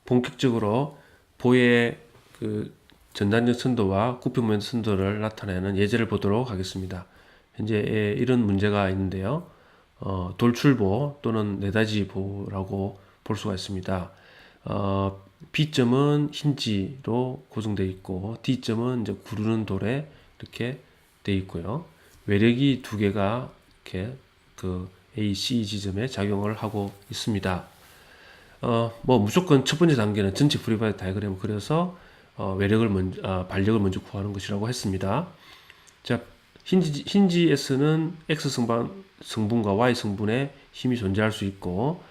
본격적으로 보의 그 전단적 선도와 구평면 선도를 나타내는 예제를 보도록 하겠습니다. 현재 이런 문제가 있는데요. 돌출보 또는 네다지보라고 볼 수가 있습니다. B점은 힌지로 고정되어 있고 D점은 이제 구르는 돌에 이렇게 되어 있고요. 외력이 두 개가 이렇게 그 A, C 지점에 작용을 하고 있습니다. 뭐 무조건 첫 번째 단계는 전체 프리바디 다이어그램을 그려서 외력을 먼저, 반력을 먼저 구하는 것이라고 했습니다. 자, 힌지에서는 X 성분과 Y 성분에 힘이 존재할 수 있고,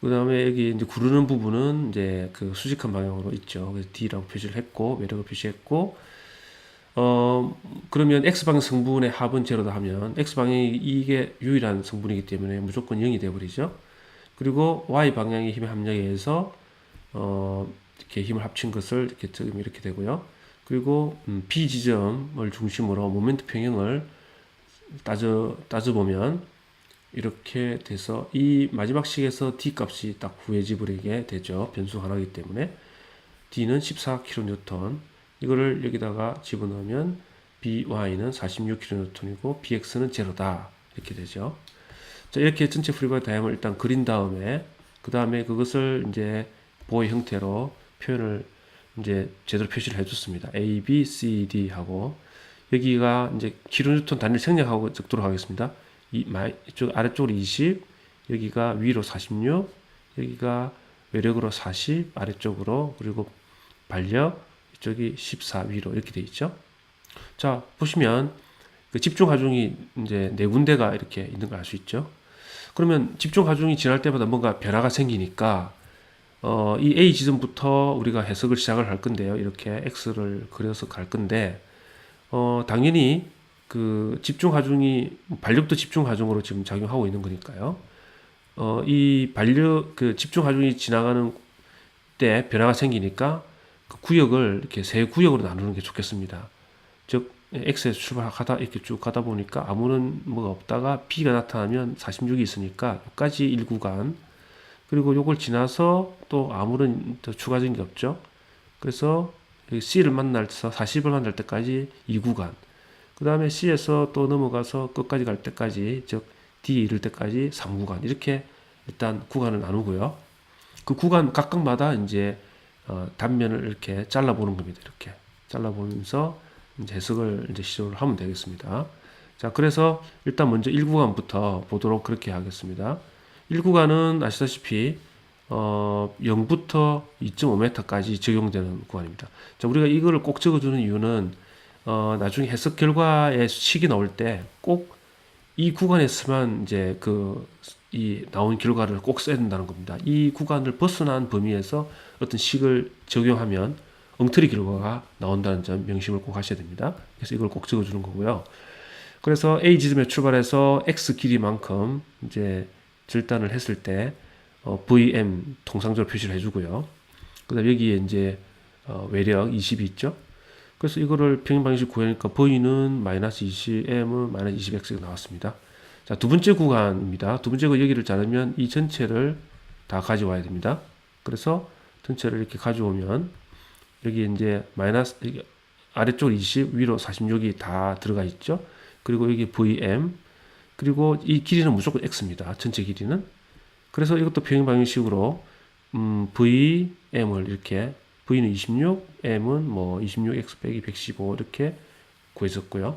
그 다음에 여기 이제 구르는 부분은 이제 그 수직한 방향으로 있죠. 그래서 D라고 표시를 했고, 외력을 표시했고, 그러면 X방향 성분의 합은 제로다 하면, X방향이 이게 유일한 성분이기 때문에 무조건 0이 되어버리죠. 그리고 Y 방향의 힘의 합력에 의해서 이렇게 힘을 합친 것을 이렇게 적으면 이렇게 되고요. 그리고 B 지점을 중심으로 모멘트 평형을 따져보면 이렇게 돼서 이 마지막 식에서 D 값이 딱 구해져 버리게 되죠. 변수 하나이기 때문에 D는 14kN, 이거를 여기다가 집어넣으면 BY는 46kN이고 BX는 제로다 이렇게 되죠. 자, 이렇게 전체 프리바디 다이아그램을 일단 그린 다음에 그 다음에 그것을 이제 보의 형태로 표현을 이제 제대로 표시를 해줬습니다. A, B, C, D 하고 여기가 이제 킬로뉴턴 단위를 생략하고 적도록 하겠습니다. 이쪽 아래쪽으로 20, 여기가 위로 46, 여기가 외력으로 40 아래쪽으로, 그리고 반력 이쪽이 14 위로 이렇게 돼 있죠. 자, 보시면 그 집중 하중이 이제 네 군데가 이렇게 있는 걸 알 수 있죠. 그러면 집중 하중이 지날 때마다 뭔가 변화가 생기니까 이 A 지점부터 우리가 해석을 시작을 할 건데요. 이렇게 X를 그려서 갈 건데 당연히 그 집중 하중이 반력도 집중 하중으로 지금 작용하고 있는 거니까요. 이 반력 그 집중 하중이 지나가는 때 변화가 생기니까 그 구역을 이렇게 세 구역으로 나누는 게 좋겠습니다. 즉 X에서 출발하다 이렇게 쭉 가다 보니까 아무런 뭐가 없다가 B가 나타나면 46이 있으니까 여기까지 1구간, 그리고 요걸 지나서 또 아무런 더 추가적인 게 없죠. 그래서 C를 만날서 40을 만날 때까지 2구간, 그 다음에 C에서 또 넘어가서 끝까지 갈 때까지, 즉 D 이를 때까지 3구간, 이렇게 일단 구간을 나누고요. 그 구간 각각마다 이제 단면을 이렇게 잘라보는 겁니다. 이렇게 잘라보면서 이제 해석을 이제 시도를 하면 되겠습니다. 자, 그래서 일단 먼저 1구간부터 보도록 그렇게 하겠습니다. 1구간은 아시다시피 0부터 2.5m까지 적용되는 구간입니다. 자, 우리가 이거를 꼭 적어주는 이유는 나중에 해석 결과의 식이 나올 때 꼭 이 구간에서만 이제 이 나온 결과를 꼭 써야 된다는 겁니다. 이 구간을 벗어난 범위에서 어떤 식을 적용하면 엉터리 결과가 나온다는 점 명심을 꼭 하셔야 됩니다. 그래서 이걸 꼭 적어주는 거고요. 그래서 A 지점에 출발해서 X 길이만큼 이제 절단을 했을 때 VM 통상적으로 표시를 해주고요. 그다음 여기에 이제 외력 20이 있죠. 그래서 이거를 평행 방식 구하니까 V는 마이너스 20, M은 마이너스 20X가 나왔습니다. 자, 두 번째 구간입니다. 두 번째 거 여기를 자르면 이 전체를 다 가져와야 됩니다. 그래서 전체를 이렇게 가져오면 여기 이제 마이너스 아래쪽 20, 위로 46이 다 들어가 있죠. 그리고 여기 VM, 그리고 이 길이는 무조건 X입니다. 전체 길이는. 그래서 이것도 평행 방식으로 VM을 이렇게, V는 26, M은 뭐 26X 빼기 115 이렇게 구해졌고요.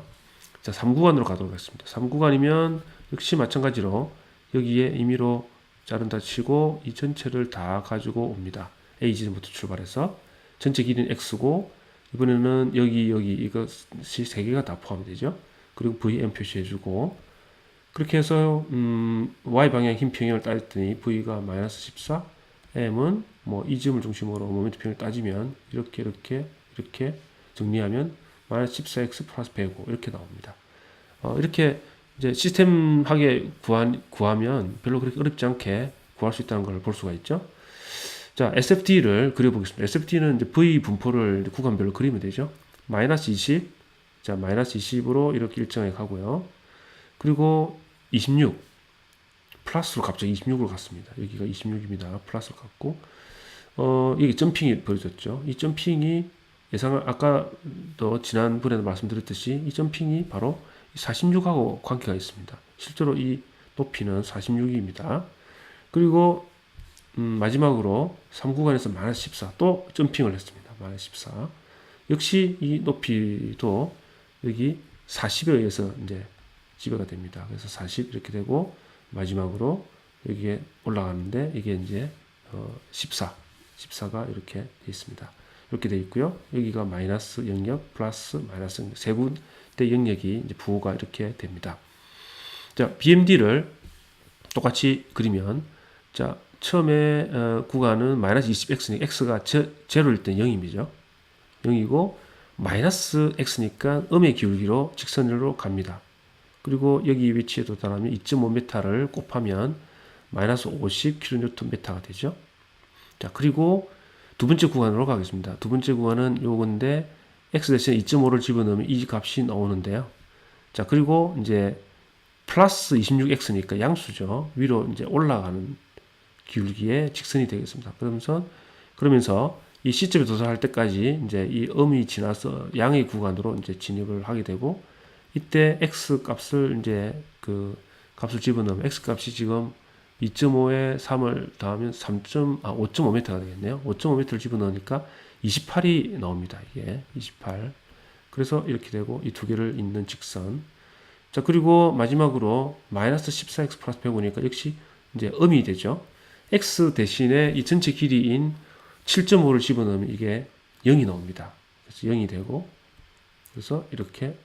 자, 3구간으로 가도록 하겠습니다. 3구간이면 역시 마찬가지로 여기에 임의로 자른다 치고 이 전체를 다 가지고 옵니다. A 지점부터 출발해서 전체 길이는 X고, 이번에는 여기 이것이 세 개가 다 포함되죠. 그리고 VM 표시해주고, 그렇게 해서 Y 방향 힘 평형을 따졌더니 V가 마이너스 14, M은 뭐 이 점을 중심으로 모멘트 평형을 따지면 이렇게 정리하면 마이너스 14x 플러스 105 이렇게 나옵니다. 이렇게 이제 시스템하게 구하면 별로 그렇게 어렵지 않게 구할 수 있다는 걸 볼 수가 있죠. 자, SFD를 그려보겠습니다. SFD는 이제 V 분포를 구간별로 그리면 되죠. 마이너스 20, 자, 마이너스 20으로 이렇게 일정하게 가고요. 그리고 26, 플러스로 갑자기 26으로 갔습니다. 여기가 26입니다. 플러스로 갔고, 이게 점핑이 벌어졌죠. 이 점핑이 아까도 지난번에도 말씀드렸듯이 이 점핑이 바로 46하고 관계가 있습니다. 실제로 이 높이는 46입니다. 그리고 마지막으로 3구간에서 마이너스 14 또 점핑을 했습니다. 마이너스 14. 역시 이 높이도 여기 40에 의해서 이제 지배가 됩니다. 그래서 40 이렇게 되고 마지막으로 여기에 올라가는데 이게 이제 14가 이렇게 되어 있습니다. 이렇게 되어 있고요. 여기가 마이너스 영역, 플러스 마이너스 영역, 세 군데 영역이 이제 부호가 이렇게 됩니다. 자, BMD를 똑같이 그리면, 자, 처음에 구간은 마이너스 20x니까 x가 제로일 때 0이죠. 0이고 마이너스 x니까 음의 기울기로 직선으로 갑니다. 그리고 여기 위치에 도달하면 2.5m를 곱하면 마이너스 50kNm가 되죠. 자, 그리고 두 번째 구간으로 가겠습니다. 두 번째 구간은 요건데 x 대신에 2.5를 집어넣으면 이 값이 나오는데요. 자, 그리고 이제 플러스 26x니까 양수죠. 위로 이제 올라가는 기울기의 직선이 되겠습니다. 그러면서 이 시점에 도달할 때까지 이제 이 음이 지나서 양의 구간으로 이제 진입을 하게 되고, 이때 x 값을 이제 그 값을 집어넣으면 x 값이 지금 2.5에 3을 더하면 5.5m가 되겠네요. 5.5m를 집어넣으니까 28이 나옵니다. 이게 28. 그래서 이렇게 되고 이 두 개를 잇는 직선. 자, 그리고 마지막으로 마이너스 14x 플러스 105니까 역시 이제 음이 되죠. x 대신에 이 전체 길이인 7.5를 집어넣으면 이게 0이 나옵니다. 그래서 0이 되고, 그래서 이렇게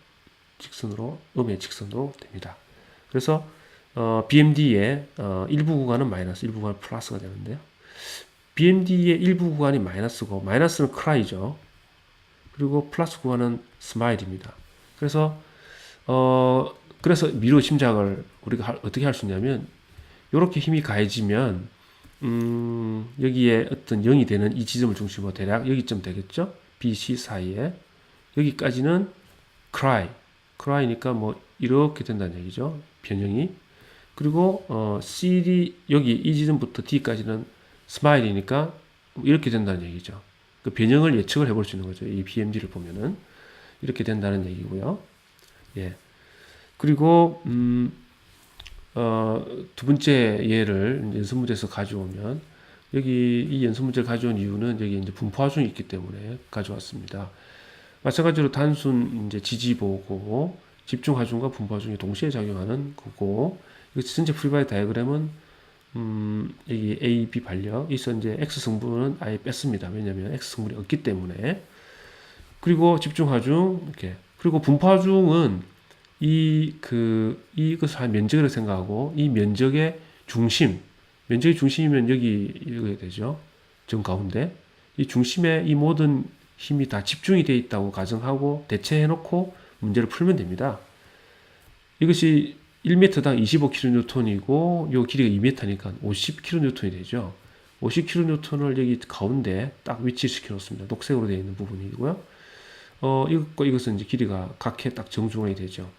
직선으로, 음의 직선으로 됩니다. 그래서 BMD의 일부 구간은 마이너스, 일부 구간은 플러스가 되는데요. BMD의 일부 구간이 마이너스고, 마이너스는 크라이죠. 그리고 플러스 구간은 스마일입니다. 그래서 미로 짐작을 우리가 어떻게 할 수 있냐면, 이렇게 힘이 가해지면 여기에 어떤 0이 되는 이 지점을 중심으로 대략 여기쯤 되겠죠? B, C 사이에. 여기까지는 cry니까 뭐 이렇게 된다는 얘기죠. 변형이. 그리고 CD 여기 이 지점부터 D까지는 smile이니까 이렇게 된다는 얘기죠. 그 변형을 예측을 해볼 수 있는 거죠. 이 BMD를 보면은 이렇게 된다는 얘기고요. 예. 그리고 두 번째 예를 연습 문제에서 가져오면, 여기 이 연습 문제를 가져온 이유는 여기 이제 분포 하중이 있기 때문에 가져왔습니다. 마찬가지로 단순 이제 지지보고 집중 하중과 분포 하중이 동시에 작용하는 거고, 이 전체 프리바디 다이어그램은 여기 A, B 반력, 여기서 이제 X 성분은 아예 뺐습니다. 왜냐하면 X 성분이 없기 때문에. 그리고 집중 하중 이렇게. 그리고 분포 하중은 이것을 한 면적이라고 생각하고, 이 면적의 면적의 중심이면 여기 되죠. 정 가운데. 이 중심에 이 모든 힘이 다 집중이 되어 있다고 가정하고 대체해놓고 문제를 풀면 됩니다. 이것이 1m당 25kN이고, 요 길이가 2m니까 50kN이 되죠. 50kN을 여기 가운데 딱 위치시켜 놓습니다. 녹색으로 되어 있는 부분이고요. 이것과 이것은 이제 길이가 각해 딱 정중앙이 되죠.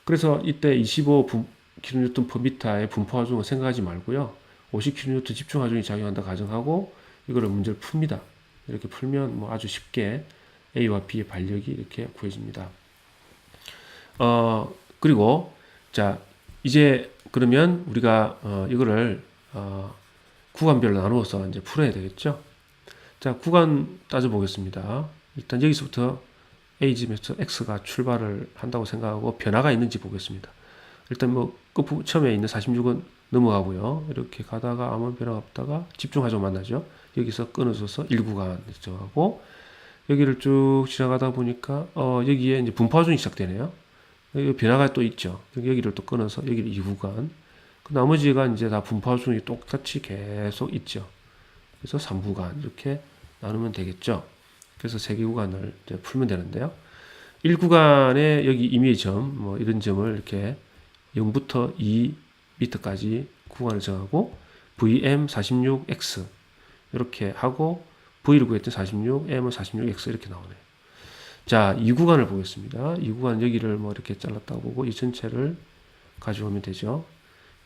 그래서 이때 25kN/m의 분포 하중을 생각하지 말고요. 50kN 집중 하중이 작용한다 가정하고 이거를 문제를 풉니다. 이렇게 풀면 뭐 아주 쉽게 A와 B의 반력이 이렇게 구해집니다. 그리고 자, 이제 그러면 우리가 이거를 구간별로 나누어서 이제 풀어야 되겠죠. 자, 구간 따져 보겠습니다. 일단 여기서부터 A지점에서 X가 출발을 한다고 생각하고 변화가 있는지 보겠습니다. 일단 뭐 처음에 있는 46은 넘어가고요. 이렇게 가다가 아무 변화가 없다가 집중하죠 만나죠. 여기서 끊어져서 1구간 정하고, 여기를 쭉 지나가다 보니까 여기에 이제 분포하중이 시작되네요. 여기 변화가 또 있죠. 여기를 또 끊어서 여기를 2구간. 그 나머지가 이제 다 분포하중이 똑같이 계속 있죠. 그래서 3구간 이렇게 나누면 되겠죠. 그래서 3개 구간을 이제 풀면 되는데요. 1구간에 여기 임의의 점, 뭐 이런 점을 이렇게 0부터 2m까지 구간을 정하고 VM 46X 이렇게 하고 V를 구했던 46, M은 46X 이렇게 나오네요. 자, 이 구간을 보겠습니다. 이 구간 여기를 뭐 이렇게 잘랐다고 보고 이 전체를 가져오면 되죠.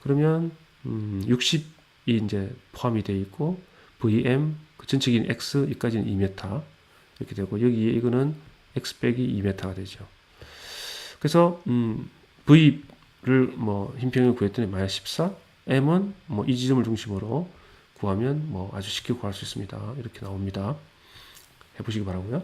그러면 60이 이제 포함이 되어 있고 VM 그 전체 길이 x 여기까지는 2m 이렇게 되고 여기에 이거는 x 빼기 2m가 되죠. 그래서 V를 뭐 흰평을 구했더니 마이너스 14, M은 뭐 이 지점을 중심으로 구하면 뭐 아주 쉽게 구할 수 있습니다. 이렇게 나옵니다. 해보시기 바라고요.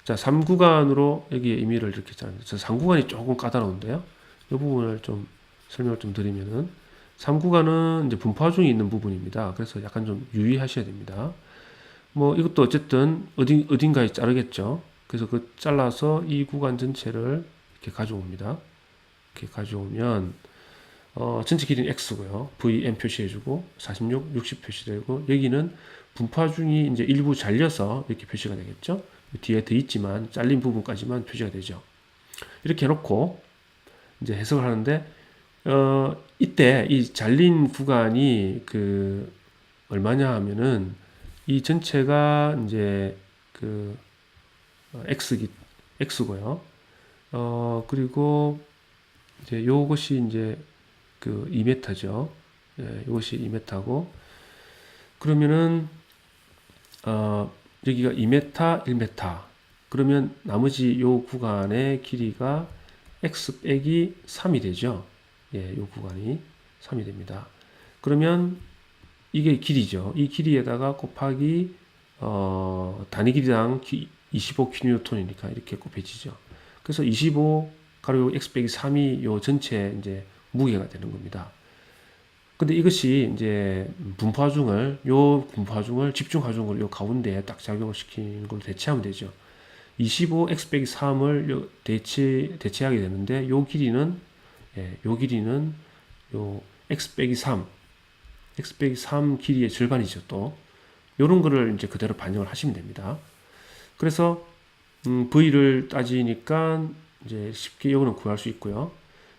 자, 3구간으로 여기에 의미를 이렇게 했잖아요. 3구간이 조금 까다로운데요. 이 부분을 좀 설명을 좀 드리면은 3구간은 이제 분파 중에 있는 부분입니다. 그래서 약간 좀 유의하셔야 됩니다. 뭐 이것도 어쨌든 어딘가에 자르겠죠. 그래서 그 잘라서 이 구간 전체를 이렇게 가져옵니다. 이렇게 가져오면 전체 길이는 x고요. VM 표시해주고 46, 60 표시되고 여기는 분파 중이 이제 일부 잘려서 이렇게 표시가 되겠죠. 뒤에 더 있지만 잘린 부분까지만 표시가 되죠. 이렇게 해놓고 이제 해석을 하는데 이때 이 잘린 구간이 그 얼마냐 하면은 이 전체가 이제 그 x고요. 그리고 이제 요것이 이제 그 2m죠. 예, 이것이 2m고 그러면은 여기가 2m, 1m. 그러면 나머지 요 구간의 길이가 x 빼기 3이 되죠. 예, 요 구간이 3이 됩니다. 그러면 이게 길이죠. 이 길이에다가 곱하기 단위 길이당 25kN이니까 이렇게 곱해지죠. 그래서 25 가로 x 빼기 3이 요 전체 이제 무게가 되는 겁니다. 근데 이것이 이제 분파중을 집중하중을 요 가운데에 딱 작용을 시키는 걸로 대체하면 되죠. 25 x 빼기 3을 대체하게 되는데 요 길이는 요 x 빼기 3 길이의 절반이죠. 또 요런 거를 이제 그대로 반영을 하시면 됩니다. 그래서 V를 따지니까 이제 쉽게 요거는 구할 수 있고요.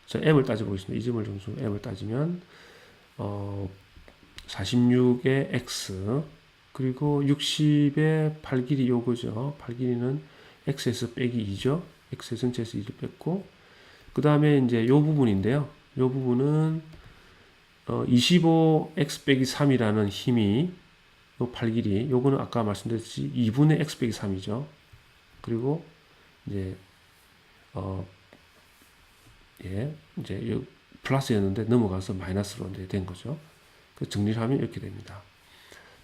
자, M을 따져보겠습니다. 이 점을 중심으로 M을 따지면 46의 X 그리고 60의 8 길이 요거죠. 8 길이는 X에서 빼기 2죠. X 전체에서 2를 뺐고 그 다음에 이제 요 부분인데요. 요 부분은 25x 빼기 3이라는 힘이 요 8 길이 요거는 아까 말씀드렸듯이 2분의 x 빼기 3이죠. 그리고 이제 이제 플러스였는데 넘어가서 마이너스로 이제 된 거죠. 그 정리를 하면 이렇게 됩니다.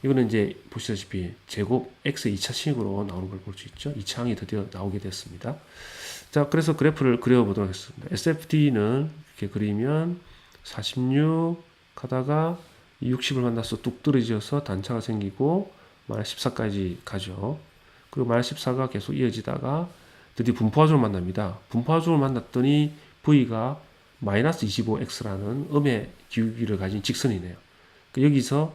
이거는 이제 보시다시피 제곱 x 2차식으로 나오는 걸 볼 수 있죠. 2차항이 드디어 나오게 됐습니다. 자, 그래서 그래프를 그려보도록 하겠습니다. SFD는 이렇게 그리면 46 하다가 60을 만나서 뚝 떨어져서 단차가 생기고 마이너스 14까지 가죠. 그리고 마이너스 14가 계속 이어지다가 드디어 분포화적으로 만납니다. 분포화적으로 만났더니 V가 마이너스 25x라는 음의 기울기를 가진 직선이네요. 여기서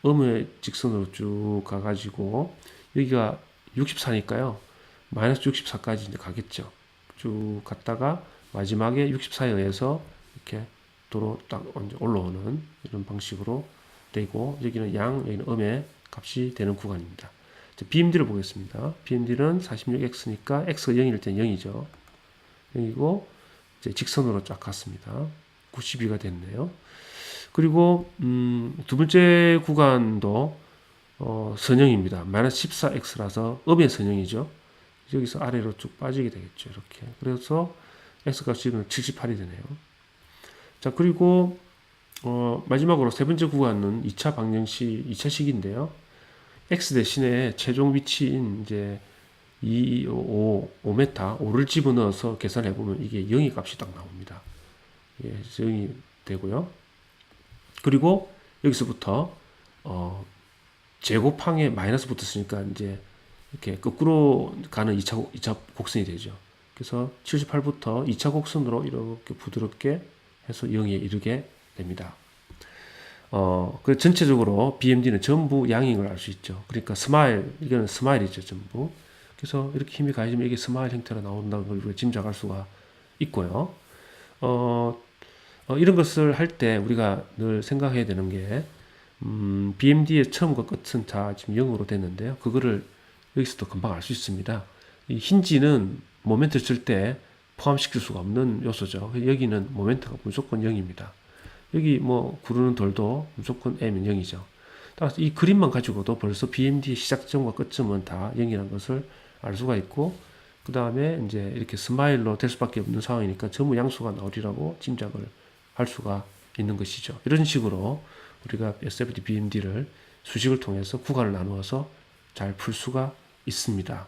음의 직선으로 쭉 가가지고 여기가 64니까요. 마이너스 64까지 이제 가겠죠. 쭉 갔다가 마지막에 64에 의해서 이렇게 도로 딱 올라오는 이런 방식으로 되고 여기는 여기는 음의 값이 되는 구간입니다. BMD를 보겠습니다. BMD는 46x니까 x가 0일 때는 0이죠. 0이고 이제 직선으로 쫙 갔습니다. 92가 됐네요. 그리고 두 번째 구간도 선형입니다. 마이너스 14x라서 음의 선형이죠. 여기서 아래로 쭉 빠지게 되겠죠. 이렇게. 그래서 x값이 78이 되네요. 자, 그리고 마지막으로 세 번째 구간은 2차 방정식, 2차식인데요. x 대신에 최종 위치인 이제 5m, 5를 집어넣어서 계산해 보면 이게 0의 값이 딱 나옵니다. 예, 0이 되고요. 그리고 여기서부터 제곱항에 마이너스 붙었으니까 이제 이렇게 거꾸로 가는 2차 곡선이 되죠. 그래서 78부터 2차 곡선으로 이렇게 부드럽게 해서 0에 이르게 됩니다. 그 전체적으로 BMD는 전부 양인 걸 알 수 있죠. 그러니까 이거는 스마일이죠, 전부. 그래서 이렇게 힘이 가해지면 이게 스마일 형태로 나온다는 걸 우리가 짐작할 수가 있고요. 이런 것을 할 때 우리가 늘 생각해야 되는 게, BMD의 처음과 끝은 다 지금 0으로 됐는데요. 그거를 여기서도 금방 알 수 있습니다. 이 힌지는 모멘트 줄 때 포함시킬 수가 없는 요소죠. 여기는 모멘트가 무조건 0입니다. 여기 뭐 구르는 돌도 무조건 M은 0이죠. 따라서 이 그림만 가지고도 벌써 BMD의 시작점과 끝점은 다 0이라는 것을 알 수가 있고, 그 다음에 이제 이렇게 스마일로 될 수밖에 없는 상황이니까 전부 양수가 나오리라고 짐작을 할 수가 있는 것이죠. 이런 식으로 우리가 SFD BMD를 수식을 통해서 구간을 나누어서 잘 풀 수가 있습니다.